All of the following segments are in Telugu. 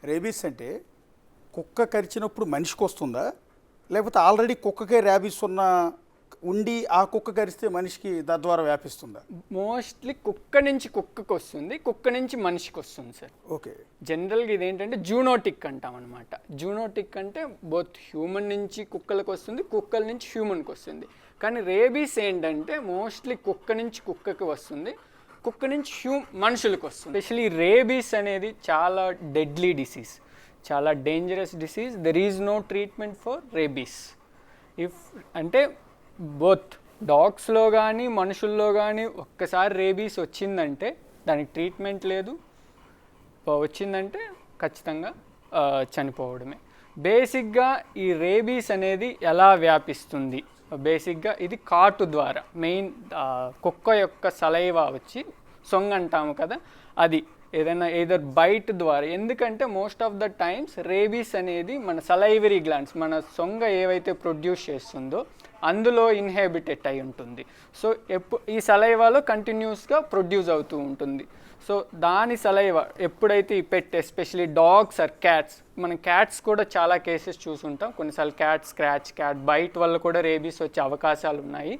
రేబీస్ అంటే కుక్క కరిచినప్పుడు మనిషికి వస్తుందా, లేకపోతే ఆల్రెడీ కుక్కకే ర్యాబీస్ ఉండి ఆ కుక్క కరిస్తే మనిషికి తద్వారా వ్యాపిస్తుందా? మోస్ట్లీ కుక్క నుంచి కుక్కకు వస్తుంది, కుక్క నుంచి మనిషికి వస్తుంది సార్. ఓకే. జనరల్గా ఇదేంటంటే జూనోటిక్ అంటాం అనమాట. జూనోటిక్ అంటే బోత్ హ్యూమన్ నుంచి కుక్కలకు వస్తుంది, కుక్కల నుంచి హ్యూమన్కి వస్తుంది. కానీ రేబీస్ ఏంటంటే మోస్ట్లీ కుక్క నుంచి కుక్కకి వస్తుంది, కుక్క నుంచి మనుషులకు వస్తుంది. ఎస్పెషలీ రేబీస్ అనేది చాలా డెడ్లీ డిసీజ్, చాలా dangerous disease. There is no treatment for rabies. అంటే బోత్ డాగ్స్లో కానీ మనుషుల్లో కానీ ఒక్కసారి రేబీస్ వచ్చిందంటే దానికి ట్రీట్మెంట్ లేదు, వచ్చిందంటే ఖచ్చితంగా చనిపోవడమే. బేసిక్గా ఈ రేబీస్ అనేది ఎలా వ్యాపిస్తుంది? బేసిక్గా ఇది కాటు ద్వారా, మెయిన్ కుక్క యొక్క సలైవా వచ్చి సొంగ అంటాము కదా, అది ఏదైనా ఏదర్ బైట్ ద్వారా. ఎందుకంటే most of the times rabies అనేది మన సలైవరీ గ్లాండ్స్, మన సొంగ ఏవైతే ప్రొడ్యూస్ చేస్తుందో అందులో ఇన్హెబిటెడ్ అయి ఉంటుంది. సో ఈ సలైవాలో కంటిన్యూస్గా ప్రొడ్యూస్ అవుతూ ఉంటుంది. సో దాని సలైవా ఎప్పుడైతే ఈ పెట్, ఎస్పెషలీ డాగ్స్ ఆర్ క్యాట్స్, మనం క్యాట్స్ కూడా చాలా కేసెస్ చూసుంటాం. కొన్నిసార్లు క్యాట్ స్క్రాచ్, క్యాట్ బైట్ వల్ల కూడా రేబీస్ వచ్చే అవకాశాలు ఉన్నాయి.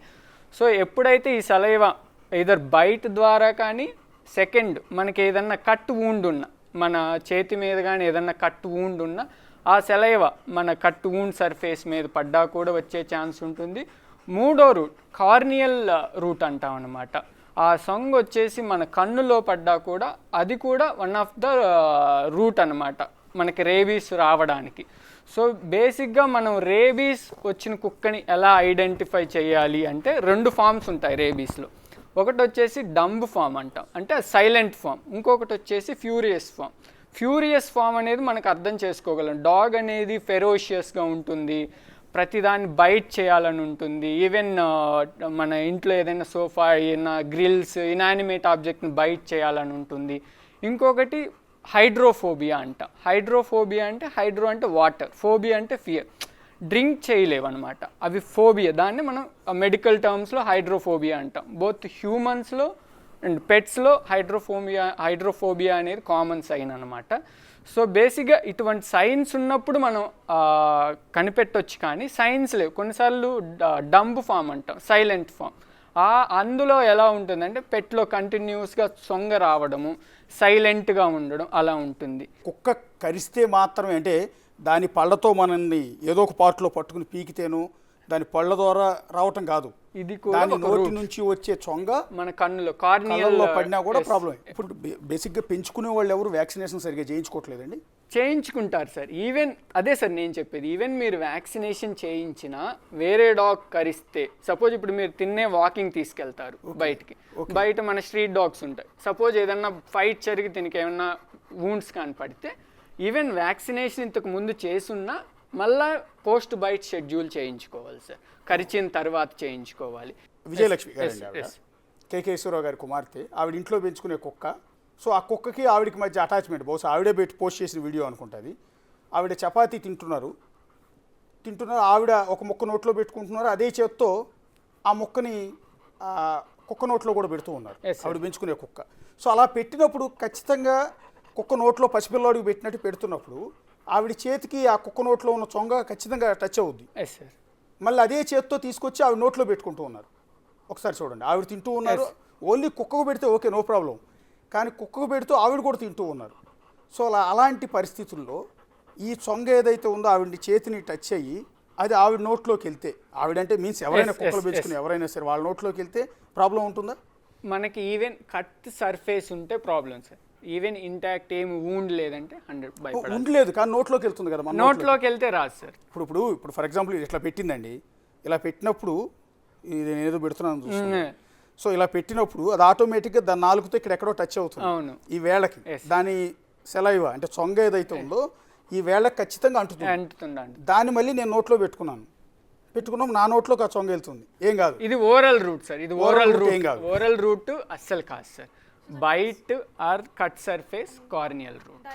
సో ఎప్పుడైతే ఈ సలైవా ఎయిదర్ బైట్ ద్వారా కానీ, సెకండ్ మనకి ఏదన్నా కట్ వూండ్ ఉన్న, మన చేతి మీద కానీ ఏదన్నా కట్ వూండ్ ఉన్న ఆ సలైవా మన కట్ వూండ్ సర్ఫేస్ మీద పడ్డా కూడా వచ్చే ఛాన్స్ ఉంటుంది. మూడో రూట్ కార్నియల్ రూట్ అంటాం అన్నమాట. ఆ సొంగ్ వచ్చేసి మన కన్నులో పడ్డా కూడా అది కూడా వన్ ఆఫ్ ద రూట్ అన్నమాట మనకి రేబీస్ రావడానికి. సో బేసిక్గా మనం రేబీస్ వచ్చిన కుక్కని ఎలా ఐడెంటిఫై చేయాలి అంటే రెండు ఫామ్స్ ఉంటాయి రేబీస్లో. ఒకటి వచ్చేసి డంబ్ ఫామ్ అంటాం, అంటే సైలెంట్ ఫామ్. ఇంకొకటి వచ్చేసి ఫ్యూరియస్ ఫామ్. ఫ్యూరియస్ ఫామ్ అనేది మనకు అర్థం చేసుకోగలం. డాగ్ అనేది ఫెరోషియస్గా ఉంటుంది, ప్రతిదాన్ని బైట్ చేయాలని ఉంటుంది. ఈవెన్ మన ఇంట్లో ఏదైనా సోఫా, ఏదైనా గ్రిల్స్, ఇనానిమేట్ ఆబ్జెక్ట్ని బైట్ చేయాలని ఉంటుంది. ఇంకొకటి హైడ్రోఫోబియా అంటాం. హైడ్రోఫోబియా అంటే హైడ్రో అంటే వాటర్, ఫోబియా అంటే ఫియర్, డ్రింక్ చేయలేవు అనమాట. అవి ఫోబియా, దాన్ని మనం మెడికల్ టర్మ్స్లో హైడ్రోఫోబియా అంటాం. బోత్ హ్యూమన్స్లో అండ్ పెట్స్లో హైడ్రోఫోబియా అనేది కామన్ సైన్ అనమాట. సో బేసిక్గా ఇటువంటి సైన్స్ ఉన్నప్పుడు మనం కనిపెట్టవచ్చు, కానీ సైన్స్ లేవు. కొన్నిసార్లు డంబ్ ఫామ్ అంటాం, సైలెంట్ ఫామ్. అందులో ఎలా ఉంటుందంటే పెట్లో కంటిన్యూస్గా సొంగ రావడము, సైలెంట్గా ఉండడం అలా ఉంటుంది. కుక్క కరిస్తే మాత్రమే, అంటే దాని పళ్ళతో మనల్ని ఏదో ఒక పార్ట్లో పట్టుకుని పీకితేను దాని పళ్ళ ద్వారా రావటం కాదు, ఇది కూడా దాని నోటి నుంచి వచ్చే చొంగ మన కన్నులో కార్నియల్లో పడినా కూడా ప్రాబ్లం. ఇప్పుడు బేసిక్గా పెంచుకునే వాళ్ళు ఎవరు వ్యాక్సినేషన్ సరిగ్గా చేయించుకోవట్లేదండి? చేయించుకుంటారు సార్. ఈవెన్ అదే సార్ నేను చెప్పేది, ఈవెన్ మీరు వ్యాక్సినేషన్ చేయించినా వేరే డాగ్ కరిస్తే, సపోజ్ ఇప్పుడు మీరు తిన్నే వాకింగ్ తీసుకెళ్తారు బయటికి, బయట మన స్ట్రీట్ డాగ్స్ ఉంటాయి. సపోజ్ ఏదన్నా ఫైట్ జరిగి దీనికి ఏమన్నా వూండ్స్ కానీ పడితే, ఈవెన్ వ్యాక్సినేషన్ ఇంతకు ముందు చేసున్నా మళ్ళా పోస్ట్ బైట్ షెడ్యూల్ చేయించుకోవాలి సార్, కరిచిన తర్వాత చేయించుకోవాలి. విజయలక్ష్మి గారు, కేకేశ్వరరావు గారి కుమార్తె, ఆవిడ ఇంట్లో పెంచుకునే కుక్క. సో ఆ కుక్కకి ఆవిడకి మధ్య అటాచ్మెంట్, బహుశా ఆవిడే పెట్టి పోస్ట్ చేసిన వీడియో అనుకుంటుంది. ఆవిడ చపాతీ తింటున్నారు, ఆవిడ ఒక ముక్క నోట్లో పెట్టుకుంటున్నారు, అదే చేత్తో ఆ ముక్కని కుక్క నోట్లో కూడా పెడుతూ ఉన్నారు, ఆవిడ పెంచుకునే కుక్క. సో అలా పెట్టినప్పుడు ఖచ్చితంగా కుక్క నోట్లో పసిపిల్లాడికి పెట్టినట్టు పెడుతున్నప్పుడు ఆవిడ చేతికి ఆ కుక్క నోట్లో ఉన్న చొంగ ఖచ్చితంగా టచ్ అవుద్ది. మళ్ళీ అదే చేతితో తీసుకొచ్చి ఆవిడ నోట్లో పెట్టుకుంటూ ఉన్నారు. ఒకసారి చూడండి, ఆవిడ తింటూ ఉన్నారు. ఓన్లీ కుక్కకు పెడితే ఓకే, నో ప్రాబ్లం, కానీ కుక్కకు పెడుతూ ఆవిడ కూడా తింటూ ఉన్నారు. సో అలాంటి పరిస్థితుల్లో ఈ చొంగ ఏదైతే ఉందో ఆవిడ చేతిని టచ్ అయ్యి అది ఆవిడ నోట్లోకి వెళ్తే, ఆవిడంటే మీన్స్ ఎవరైనా కుక్కలు పెంచుకుని ఎవరైనా సరే వాళ్ళ నోట్లోకి వెళ్తే ప్రాబ్లం ఉంటుందా? మనకి ఈవెన్ కట్ సర్ఫేస్ ఉంటే ప్రాబ్లం సార్. ఈవెన్ ఇంటాక్ట్ ఏమి వూండ్ లేదంటే 100 ఉండలేదు, కానీ నోట్లోకి వెళ్తుంది కదా, నోట్లోకి వెళ్తే రాదు సార్. ఇప్పుడు ఫర్ ఎగ్జాంపుల్ ఇట్లా పెట్టిందండి, ఇలా పెట్టినప్పుడు ఇది నేను ఏదో పెడుతున్నాను, సో ఇలా పెట్టినప్పుడు అది ఆటోమేటిక్గా దాని నాలుగుతో ఎక్కడో టచ్ అవుతుంది. అవును, ఈ వేళకి దాని సెలైవా అంటే చొంగ ఏదైతే ఉందో ఈ వేళకి ఖచ్చితంగా అంటుతుందండి. దాన్ని మళ్ళీ నేను నోట్లో పెట్టుకున్నాం, నా నోట్లోకి ఆ చొంగ వెళ్తుంది, ఏం కాదు. ఇది ఓరల్ రూట్ సార్, ఇది ఓరల్ రూట్, ఓరల్ రూట్ అస్సలు కాదు sir. Bite or cut surface corneal route.